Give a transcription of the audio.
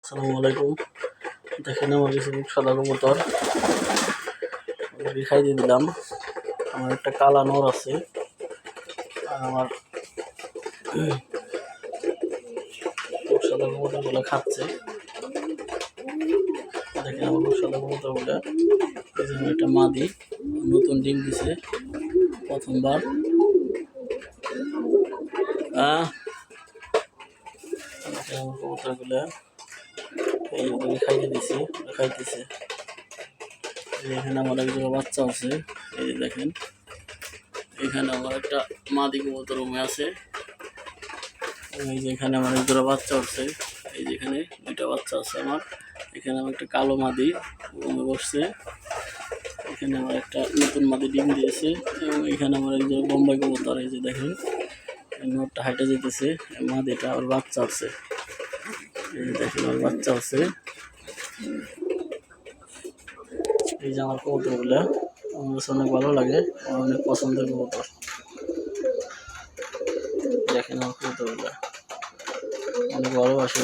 আসসালামু আলাইকুম। দেখেন আমার কিছু সাদা কবুতর খাই দিয়ে দিলাম। আমার একটা কালা নর আছে আর আমার সাদা কবুতরগুলো খাচ্ছে। দেখেন আমার সাদা কবুতরগুলো একটা মাদি নতুন ডিম দিছে প্রথমবার। দেখেন আমার কবুতরগুলো এই খাইতে দিছি, খাইতেছে। এখানে আমার একজন বাচ্চা আছে, এই দেখেন এখানে আমার একটা মাদি কবুতর রুমে আছে। এই যে এখানে আমার একজোড়া বাচ্চা আছে, এই যে এখানে দুইটা বাচ্চা আছে আমার। এখানে আমার একটা কালো মাদি রুমে বসছে, এখানে আমার একটা নতুন মাদি ডিম দিয়েছে এবং এখানে আমার একজন বোম্বাই কবুতর, এই যে দেখেন নটটা হাইটে যেতেছে, মাদিটা আর বাচ্চা আছে, এই যে দেখেন আমার বাচ্চা আছে। এই যে আমার কবুতরগুলো আমার কাছে অনেক ভালো লাগে, আমার অনেক পছন্দের কবুতর। দেখেন আমার কবুতরগুলো অনেক ভালোবাসে।